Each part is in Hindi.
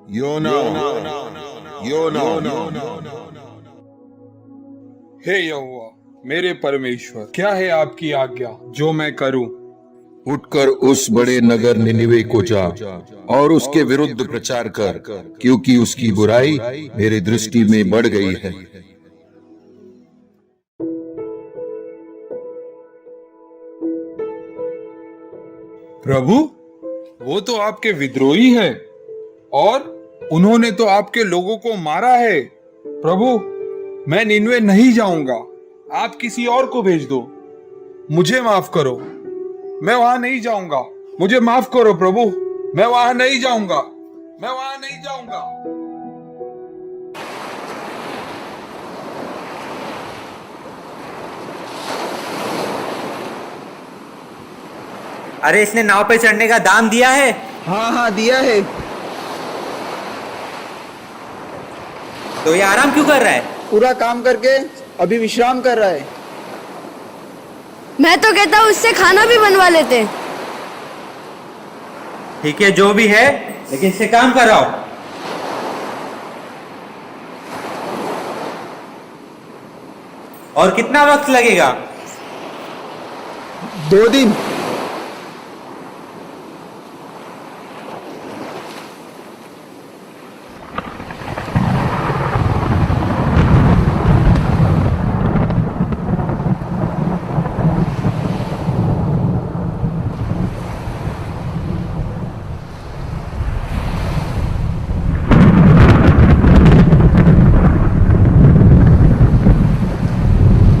योना योना हे यहोवा मेरे परमेश्वर, क्या है आपकी आज्ञा जो मैं करूं? उठकर उस बड़े नगर निनिवे को जा और उसके विरुद्ध प्रचार कर, क्योंकि उसकी बुराई मेरी दृष्टि में बढ़ गई है। प्रभु, वो तो आपके विद्रोही हैं और उन्होंने तो आपके लोगों को मारा है। प्रभु, मैं निनवे नहीं जाऊंगा, आप किसी और को भेज दो। मुझे माफ करो, मैं वहां नहीं जाऊंगा। मुझे माफ करो प्रभु, मैं वहां नहीं जाऊंगा, मैं वहां नहीं जाऊंगा। अरे इसने नाव पे चढ़ने का दाम दिया है? हाँ हाँ दिया है। तो ये आराम क्यों कर रहा है? पूरा काम करके अभी विश्राम कर रहा है। मैं तो कहता हूँ उससे खाना भी बनवा लेते। ठीक है, जो भी है, लेकिन इससे काम कराओ। और कितना वक्त लगेगा? 2 दिन।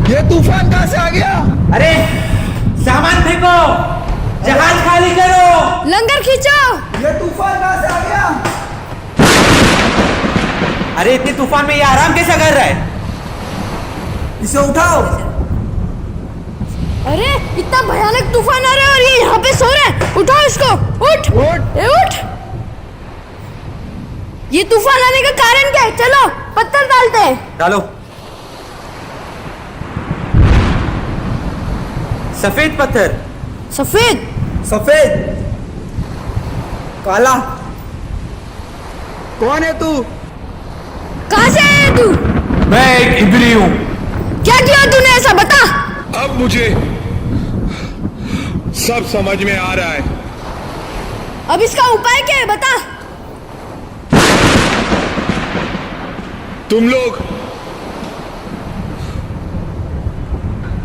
ये तूफान कहाँ से आ गया? अरे सामान फेंको, जहाज खाली करो। लंगर खींचो। ये तूफान कहाँ से आ गया? अरे इतने तूफान में ये आराम कैसा कर रहा है? इसे उठाओ। अरे इतना भयानक तूफान आ रहा है और ये यहाँ पे सो रहा है। उठाओ इसको, उठ उठ। उठ। ये तूफान आने का कारण क्या है? चलो पत्थर डालते हैं। डालो। सफेद पत्थर। सफेद? सफेद। काला। कौन है तू? कहाँ से आया तू? मैं एक इब्री हूं। क्या किया तूने ऐसा, बता। अब मुझे सब समझ में आ रहा है। अब इसका उपाय क्या है, बता। तुम लोग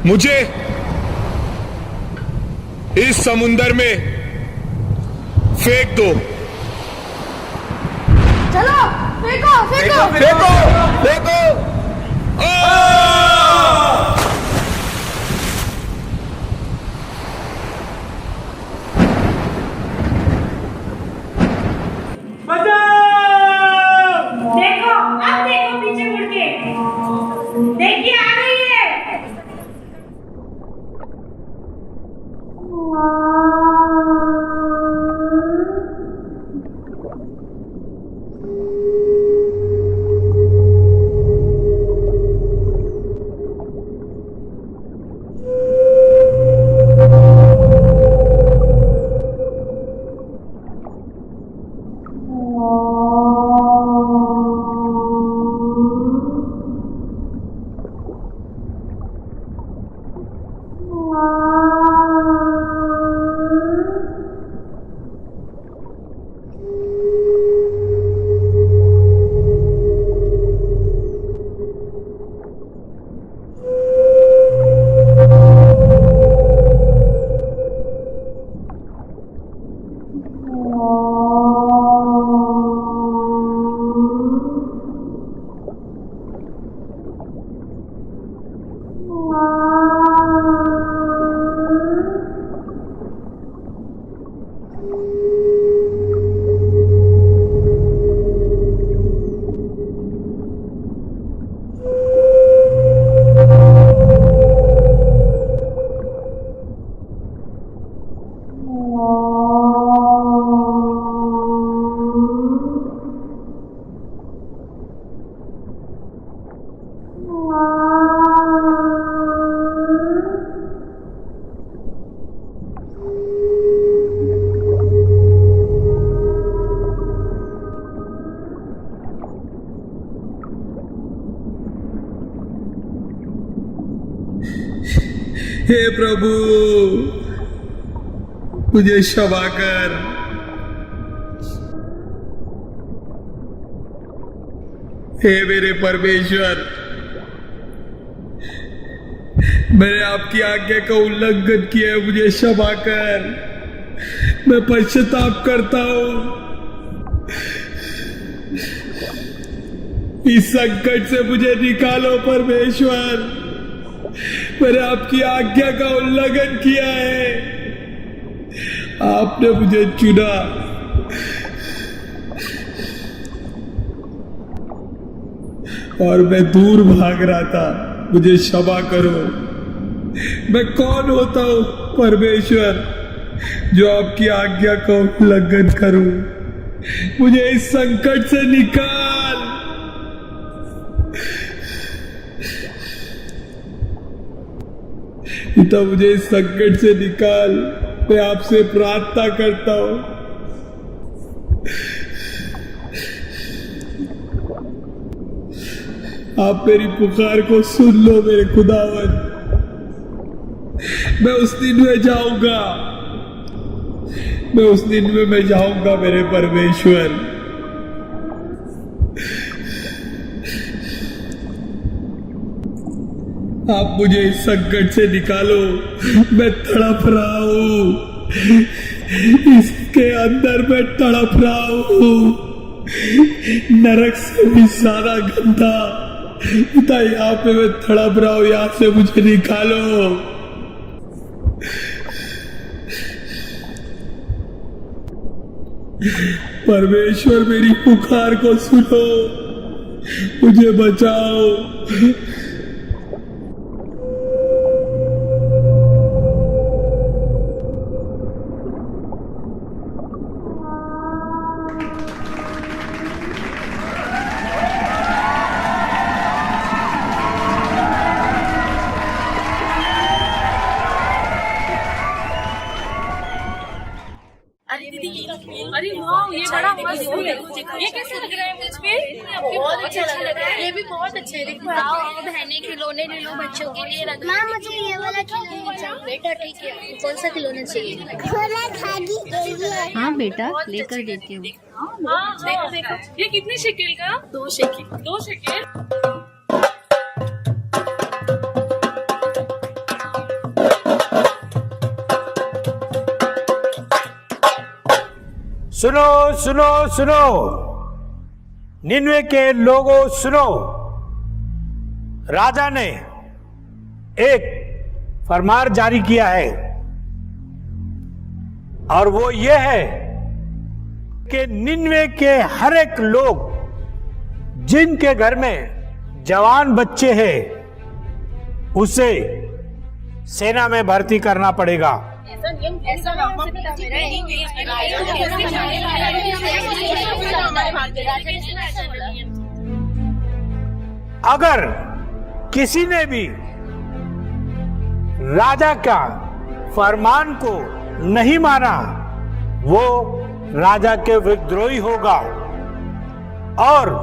मुझे इस समुंदर में फेंक दो। चलो फेंको फेंको फेंको फेंको। देखो, अब देखो पीछे मुड़ के। देखिए आ गई है। हे प्रभु मुझे क्षमा कर। हे मेरे परमेश्वर, मैंने आपकी आज्ञा का उल्लंघन किया है, मुझे क्षमा कर। मैं पश्चाताप करता हूं। इस संकट से मुझे निकालो परमेश्वर। मैंने आपकी आज्ञा का उल्लंघन किया है। आपने मुझे चुना। और मैं दूर भाग रहा था, मुझे क्षमा करो। मैं कौन होता हूं परमेश्वर जो आपकी आज्ञा का उल्लंघन करूं? मुझे इस संकट से निकाल। पिता मुझे इस संकट से निकाल। मैं आपसे प्रार्थना करता हूं। आप मेरी पुकार को सुन लो मेरे खुदावन। मैं उस दिन में जाऊंगा, मैं उस दिन में मैं जाऊंगा मेरे परमेश्वर। आप मुझे इस संकट से निकालो। मैं तड़प रहा हूं, इसके अंदर मैं तड़प रहा हूं, नरक से भी ज्यादा गंदा। पिता यहाँ पे मैं तड़प रहा हूं, यहां से मुझे निकालो। परमेश्वर मेरी पुकार को सुनो, मुझे बचाओ। अरे वाह, ये बड़ा मस्त है। ये कैसे लग रहा है मुझ पे? बहुत अच्छा लग रहा है। ये भी बहुत अच्छा है। देखो आओ बहने खिलौने ले लो बच्चों के लिए। माँ मुझे ये वाला खिलौना चाहिए। बेटा ठीक है, कौन सा खिलौना चाहिए? खोला खागी चाहिए। हाँ बेटा लेकर देती हूँ। हाँ देखो देखो, ये कितने शक्ल का? 2 शक्ल। 2 शक्ल। सुनो सुनो सुनो, निन्वे के लोगों सुनो। राजा ने एक फरमान जारी किया है और वो ये है कि निन्वे के हर एक लोग जिनके घर में जवान बच्चे हैं उसे सेना में भर्ती करना पड़ेगा। अगर किसी ने भी राजा का फरमान को नहीं माना वो राजा के विद्रोही होगा और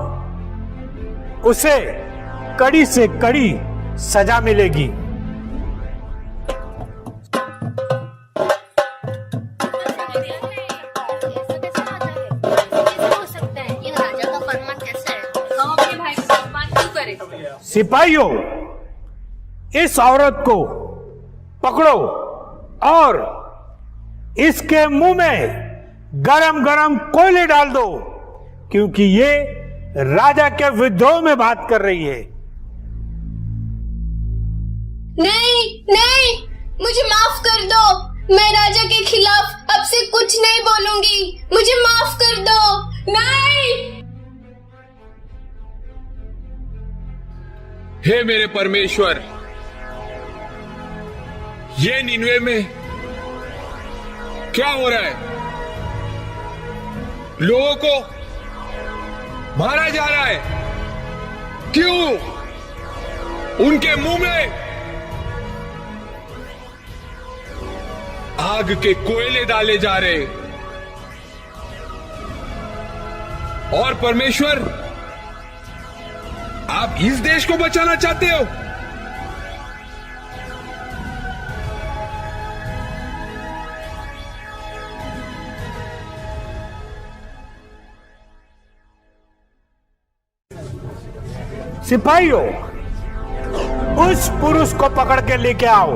उसे कड़ी से कड़ी सजा मिलेगी। सिपाहियों, इस औरत को पकड़ो और इसके मुंह में गरम गरम कोयले डाल दो क्योंकि ये राजा के विद्रोह में बात कर रही है। नहीं नहीं, मुझे माफ कर दो। मैं राजा के खिलाफ अब से कुछ नहीं बोलूंगी। मुझे माफ कर दो। नहीं। हे मेरे परमेश्वर, ये निन्वे में क्या हो रहा है? लोगों को मारा जा रहा है। क्यों? उनके मुंह में आग के कोयले डाले जा रहे। और परमेश्वर, आप इस देश को बचाना चाहते हो? सिपाहियों, उस पुरुष को पकड़ के लेके आओ।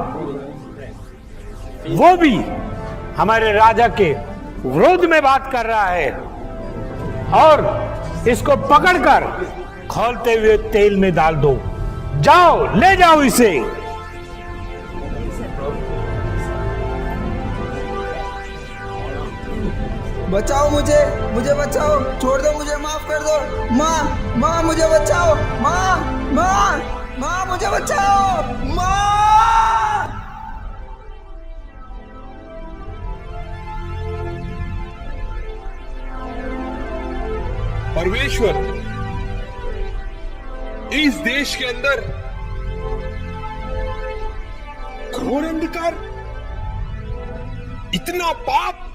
वो भी हमारे राजा के विरोध में बात कर रहा है, और इसको पकड़कर खौलते हुए तेल में डाल दो। जाओ, ले जाओ इसे। बचाओ मुझे बचाओ, छोड़ दो मुझे, माफ कर दो। माँ मुझे बचाओ, माँ मुझे बचाओ, माँ। परमेश्वर, इस देश के अंदर घोर अंधकार, इतना पाप,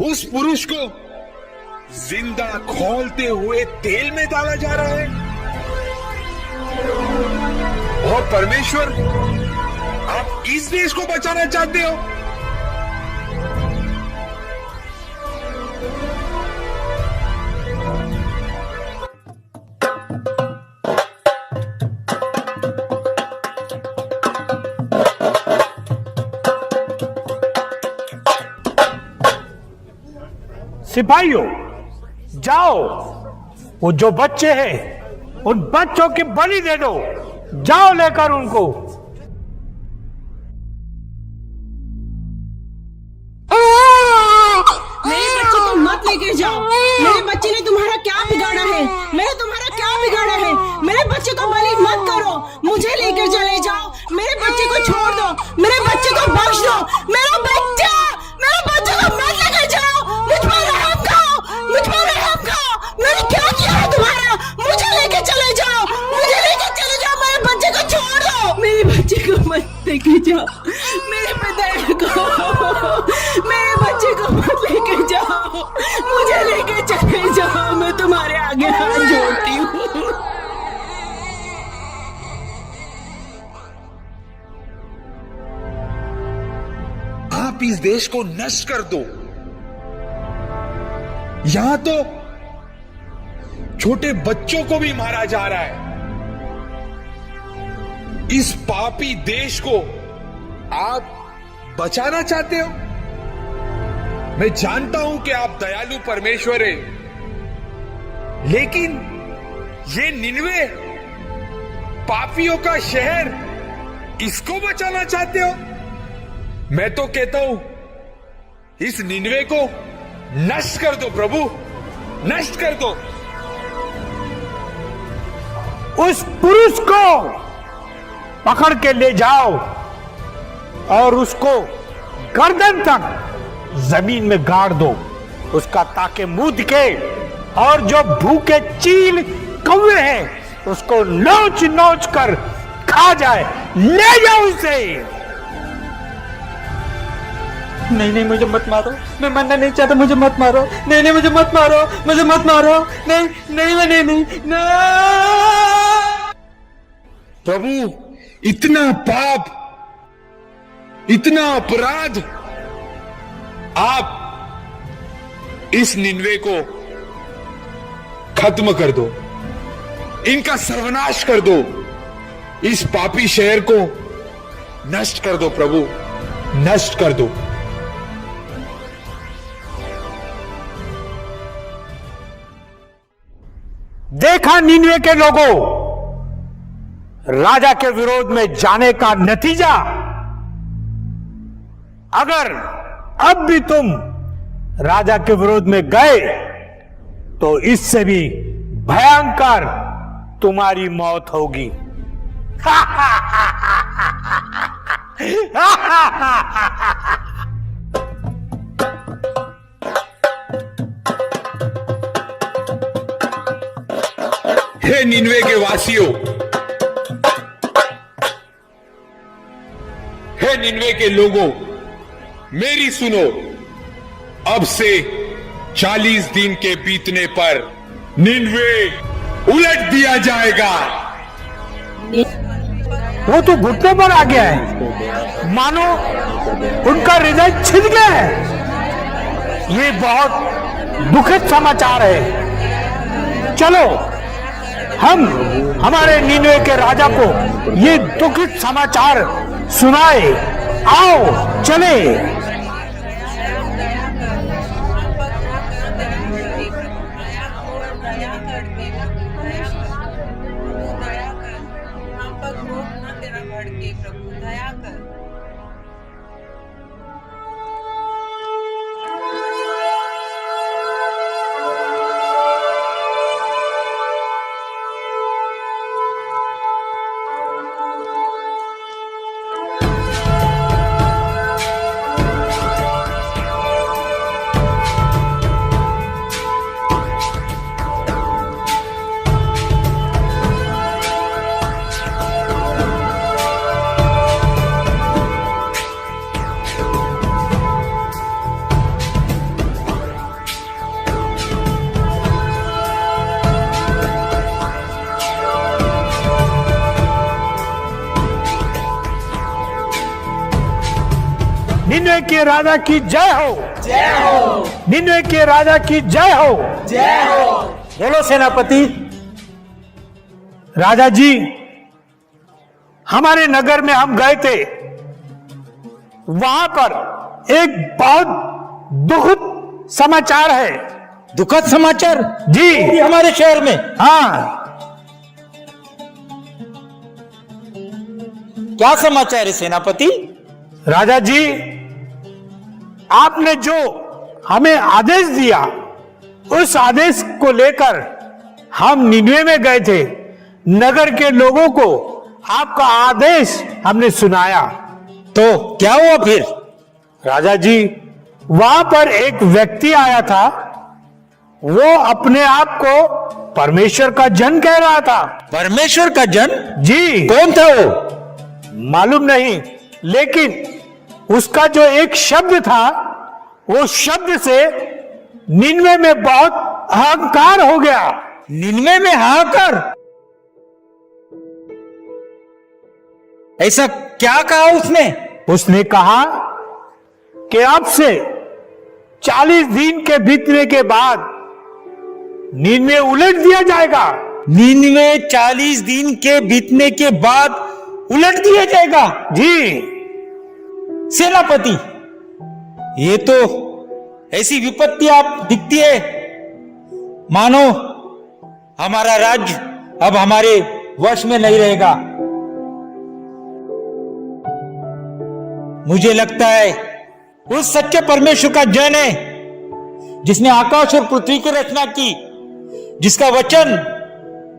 उस पुरुष को जिंदा खौलते हुए तेल में डाला जा रहा है। और परमेश्वर, आप इस देश को बचाना चाहते हो। सिपाहियों, जाओ, वो जो बच्चे हैं उन बच्चों की बलि दे दो। जाओ लेकर उनको। मेरे बच्चे को मत लेके जाओ। मेरे बच्चे ने तुम्हारा क्या बिगाड़ा है? मैंने तुम्हारा क्या बिगाड़ा है? मेरे बच्चे को बलि मत करो, मुझे लेकर चले जाओ। मेरे बच्चे को छोड़ दो, मेरे बच्चे को बख्श दो। मेरे बच्चे को मत लेकर जाओ। मुझ पर रहम खाओ। मैंने क्या किया है तुम्हारा? मुझे लेकर चले जाओ, मेरे बच्चे को छोड़ दो। मेरे बच्चे को मत लेके जाओ, मेरे पे दया करो। मेरे बच्चे को मत लेके जाओ, मुझे लेके चले जाओ। मैं तुम्हारे आगे हाथ जोड़ती हूँ। आप इस देश को नष्ट कर दो। यहां तो छोटे बच्चों को भी मारा जा रहा है। इस पापी देश को आप बचाना चाहते हो। मैं जानता हूं कि आप दयालु परमेश्वर हैं, लेकिन ये निनवे पापियों का शहर, इसको बचाना चाहते हो। मैं तो कहता हूं, इस निनवे को नष्ट कर दो प्रभु, नष्ट कर दो। उस पुरुष को पकड़ के ले जाओ और उसको गर्दन तक जमीन में गाड़ दो। उसका ताके मूद के, और जो भूखे चील कौवे हैं उसको नोच नोच कर खा जाए। ले जाओ उसे। नहीं, मुझे मत मारो। मैं मरना नहीं चाहता, मुझे मत मारो। नहीं, मुझे मत मारो, मुझे मत मारो। नहीं। प्रभु, इतना पाप, इतना अपराध, आप इस निनवे को खत्म कर दो, इनका सर्वनाश कर दो। इस पापी शहर को नष्ट कर दो प्रभु, नष्ट कर दो। देखा निनवे के लोगों, राजा के विरोध में जाने का नतीजा। अगर अब भी तुम राजा के विरोध में गए तो इससे भी भयंकर तुम्हारी मौत होगी। हे निनवे के वासियों, हे निनवे के लोगों, मेरी सुनो। अब से 40 दिन के बीतने पर निनवे उलट दिया जाएगा। वो तो घुटने पर आ गया है, मानो उनका हृदय छिद गया है। ये बहुत दुखद समाचार है। चलो हम हमारे निन्वे के राजा को ये दुखित समाचार सुनाए। आओ चले। निन्वे के राजा की जय हो, जय हो। निन्वे के राजा की जय हो, जय हो। बोलो सेनापति। राजा जी, हमारे नगर में हम गए थे, वहां पर एक बहुत दुखद समाचार है। दुखद समाचार जी हमारे शहर में? हाँ। क्या समाचार है सेनापति? राजा जी, आपने जो हमें आदेश दिया, उस आदेश को लेकर हम निन्वे में गए थे। नगर के लोगों को आपका आदेश हमने सुनाया। तो क्या हुआ फिर? राजा जी, वहां पर एक व्यक्ति आया था, वो अपने आप को परमेश्वर का जन कह रहा था। परमेश्वर का जन? जी। कौन था वो? मालूम नहीं, लेकिन उसका जो एक शब्द था, वो शब्द से निन्वे में बहुत अहंकार हो गया। निन्वे में हाहाकार? ऐसा क्या कहा उसने? उसने कहा कि अब से 40 दिन के बीतने के बाद निन्वे उलट दिया जाएगा। निन्वे 40 दिन के बीतने के बाद उलट दिया जाएगा? जी। सेनापति, ये तो ऐसी विपत्ति आप दिखती है मानो हमारा राज्य अब हमारे वश में नहीं रहेगा। मुझे लगता है उस सच्चे परमेश्वर का जन है, जिसने आकाश और पृथ्वी की रचना की, जिसका वचन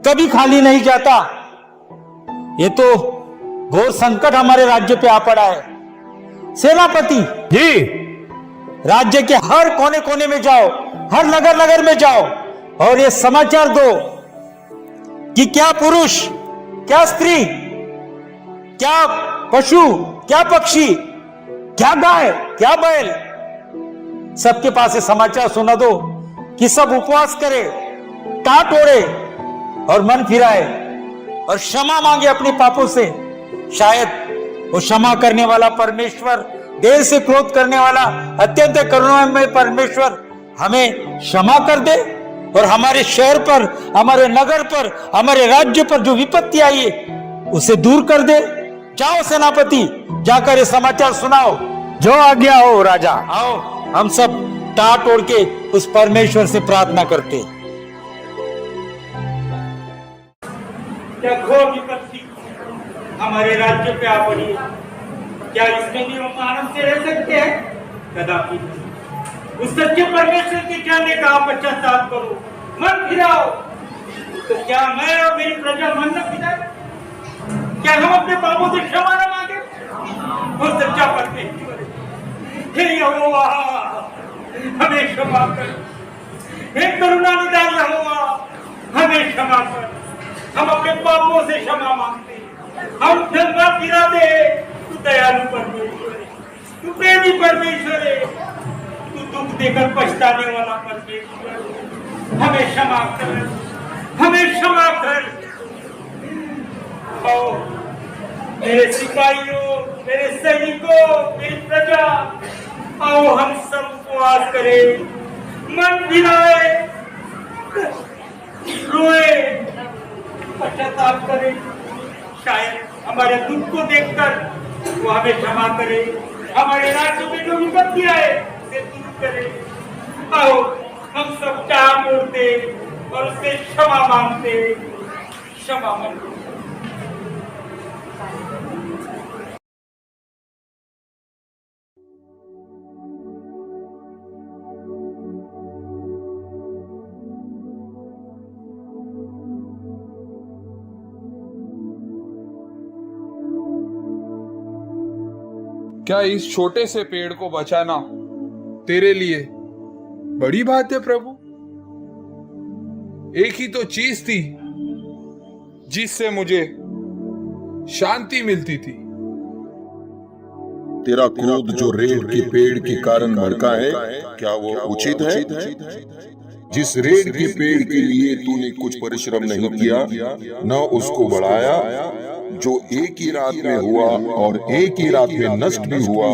कभी खाली नहीं जाता। ये तो घोर संकट हमारे राज्य पे आ पड़ा है। सेनापति जी, राज्य के हर कोने कोने में जाओ, हर नगर नगर में जाओ और ये समाचार दो कि क्या पुरुष, क्या स्त्री, क्या पशु, क्या पक्षी, क्या गाय, क्या बैल, सबके पास ये समाचार सुना दो कि सब उपवास करे, टाट ओढ़े और मन फिराए और क्षमा मांगे अपने पापों से। शायद वो क्षमा करने वाला परमेश्वर, देर से क्रोध करने वाला अत्यंत करुणामय परमेश्वर हमें क्षमा कर दे और हमारे शहर पर, हमारे नगर पर, हमारे राज्य पर जो विपत्ति आई है उसे दूर कर दे। जाओ सेनापति, जाकर ये समाचार सुनाओ। जो आज्ञा हो राजा। आओ हम सब टाट ओढ़ के उस परमेश्वर से प्रार्थना करते। क्या घोर विपत्ति हमारे राज्य पे आ पड़ी है। क्या इसमें भी हम आनंद से रह सकते हैं? कदापि। उस सच्चे परमेश्वर के कहने का आप पश्चाताप करो, मन फिराओ। तो क्या मैं और मेरी प्रजा मन न फिराए? क्या हम अपने पापों से क्षमा न मांगे? वो सच्चा परमेश्वर हे यहोवा, हमें क्षमा कर। हे करुणा निधान यहोवा, हमें क्षमा कर। हम अपने पापों से क्षमा मांगते हैं। हम क्षमा फिरा दे। तू दयालु परमेश्वर है, तू प्रेमी परमेश्वर है, तू दुख देकर पछताने वाला परमेश्वर। हमें क्षमा कर, हमें क्षमा कर। आओ मेरे सिपाहियों, मेरे सैनिकों, मेरी प्रजा, आओ हम सब उपवास करें, मन फिराए, रोए, पश्चाताप करें। शायद हमारे दुख को देखकर वो हमें क्षमा करे, हमारे राज्य में जो विपत्ति आए उसे दूर करे। आओ हम सब चाह मोड़ते और उससे क्षमा मांगते, क्षमा मांगते। क्या इस छोटे से पेड़ को बचाना तेरे लिए बड़ी बात है प्रभु? एक ही तो चीज थी जिससे मुझे शांति मिलती थी। तेरा क्रोध जो रेड़ के पेड़ के कारण भड़का है, क्या वो उचित है? जिस रेड़ के पेड़ के लिए तूने कुछ परिश्रम नहीं किया, न उसको बढ़ाया, जो एक ही रात में हुआ और एक ही रात में नष्ट भी हुआ,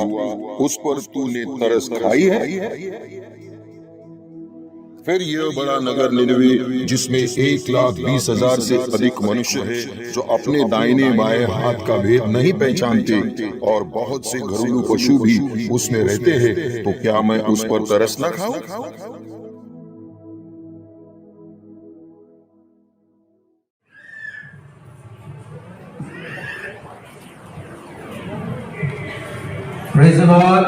उस पर तूने तरस खाई है। फिर यह बड़ा नगर निनवे, जिसमें 1,20,000 से अधिक मनुष्य है, जो अपने दाहिने बाएं हाथ का भेद नहीं पहचानते, और बहुत से घरेलू पशु भी उसमें रहते हैं, तो क्या मैं उस पर तरस न खाऊं? Praise the Lord.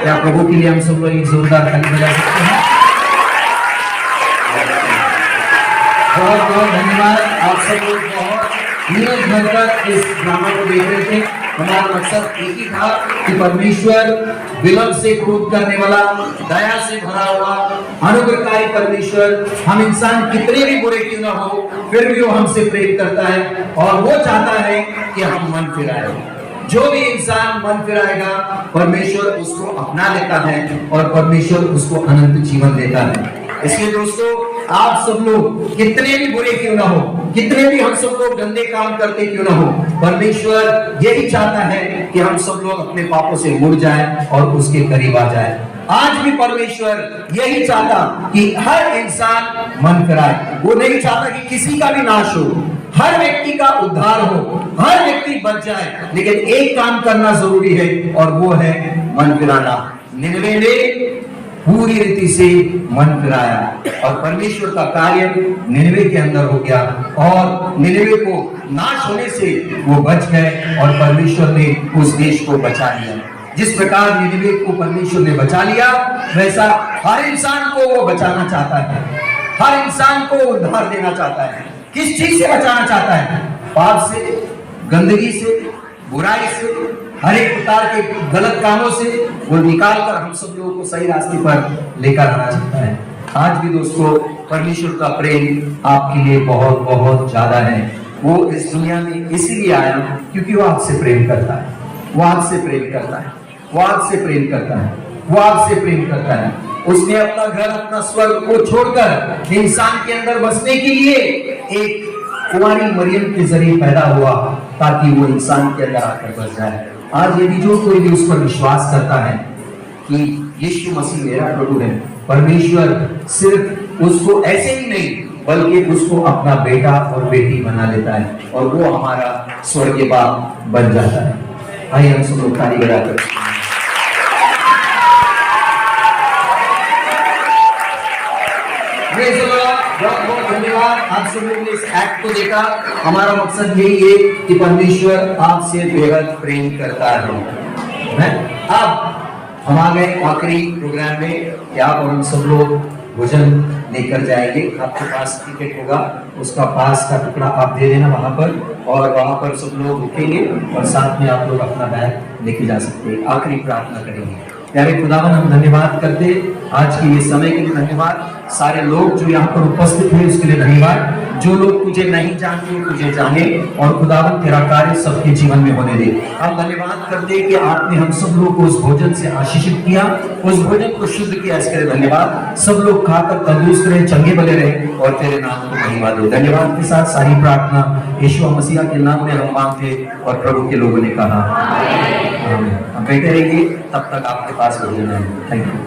क्या प्रभु के लिए हम सब लोग एक जोरदार ताली बजा सकते हैं? बहुत बहुत धन्यवाद। आप सब लोग बहुत नीरज भरकर इस ड्रामा को देख रहे थे। हमारा मकसद एक ही था कि परमेश्वर विलंब से क्रोध करने वाला, दया से भरा हुआ, अनुग्रहकारी परमेश्वर, हम इंसान कितने भी बुरे क्यों ना हो, फिर भी वो हमसे प्रेम करता है और वो चाहता है कि हम मन फिराएं। जो भी इंसान मन फिराएगा, परमेश्वर उसको अपना लेता है और परमेश्वर उसको अनंत जीवन देता है। इसलिए दोस्तों, आप सब लोग कितने भी बुरे क्यों ना हो, कितने भी हम सब लोग गंदे काम करते क्यों ना हो, परमेश्वर यही चाहता है कि हम सब लोग अपने पापों से मुड़ जाएं और उसके करीब आ जाएं। आज भी परमेश्वर यही चाहता कि हर इंसान मन फिराए। वो नहीं चाहता कि किसी का भी नाश हो, हर व्यक्ति का उद्धार हो, हर व्यक्ति बच जाए, लेकिन एक काम करना जरूरी है और वो है मन फिराना। निनवे ने पूरी रीति से मन फिराया और परमेश्वर का कार्य निनवे के अंदर हो गया और निनवे को नाश होने से वो बच गए और परमेश्वर ने उस देश को बचा लिया। जिस प्रकार निनवे को परमेश्वर ने बचा लिया, वैसा हर इंसान को वो बचाना चाहता है, हर इंसान को उद्धार देना चाहता है। किस चीज से बचाना चाहता है? पाप से, गंदगी से, बुराई से, हर एक प्रकार के गलत कामों से वो निकाल कर हम सब लोगों को सही रास्ते पर लेकर आना चाहता है। आज भी दोस्तों, परमेश्वर का प्रेम आपके लिए बहुत बहुत ज्यादा है। वो इस दुनिया में इसीलिए आया क्योंकि वो आपसे प्रेम करता है, वो आपसे प्रेम करता है, वो आपसे प्रेम करता है, वो आपसे प्रेम करता है। उसने अपना घर, अपना स्वर्ग को छोड़कर इंसान के अंदर बसने के लिए एक कुंवारी मरियम के जरिए पैदा हुआ ताकि वो इंसान के अंदर आकर बस जाए। आज यदि जो कोई भी उस पर विश्वास करता है कि यीशु मसीह मेरा प्रभु है, परमेश्वर सिर्फ उसको ऐसे ही नहीं बल्कि उसको अपना बेटा और बेटी बना लेता है और वो हमारा स्वर्गीय बाप बन जाता है। आइए हम सब लोग ताली बजाकर बहुत बहुत धन्यवाद। आप सब लोगों ने इस एक्ट को देखा। हमारा मकसद यही है कि परमेश्वर आपसे बेहद प्रेम करता है। अब हम आ गए आखिरी प्रोग्राम में कि आप और हम सब लोग भोजन लेकर जाएंगे। आपके पास टिकट होगा, उसका पास का टुकड़ा आप दे देना वहां पर, और वहां पर सब लोग रुकेंगे और साथ में आप लोग अपना बैग लेके जा सकते हैं। आखिरी प्रार्थना करेंगे। प्यारे खुदावन, हम धन्यवाद करते आज के ये समय के लिए धन्यवाद। सारे लोग जो यहाँ पर उपस्थित हैं उसके लिए धन्यवाद। जो लोग तुझे नहीं जानते तुझे जाने, और खुदावन तेरा कार्य सबके जीवन में होने दे। हम धन्यवाद करते कि आपने हम सब लोग को उस भोजन से आशीषित किया, उस भोजन को शुद्ध किया, इसके लिए धन्यवाद। सब लोग खाकर तंदुरुस्त रहे, चंगे बने रहे और तेरे नाम को महिमा दे। धन्यवाद के साथ सारी प्रार्थना यीशु मसीह के नाम में हम मांगते और प्रभु के लोगों ने कहा आमीन। हम बैठे रहेंगे, तब तक आपके पास भोजन है। Thank you.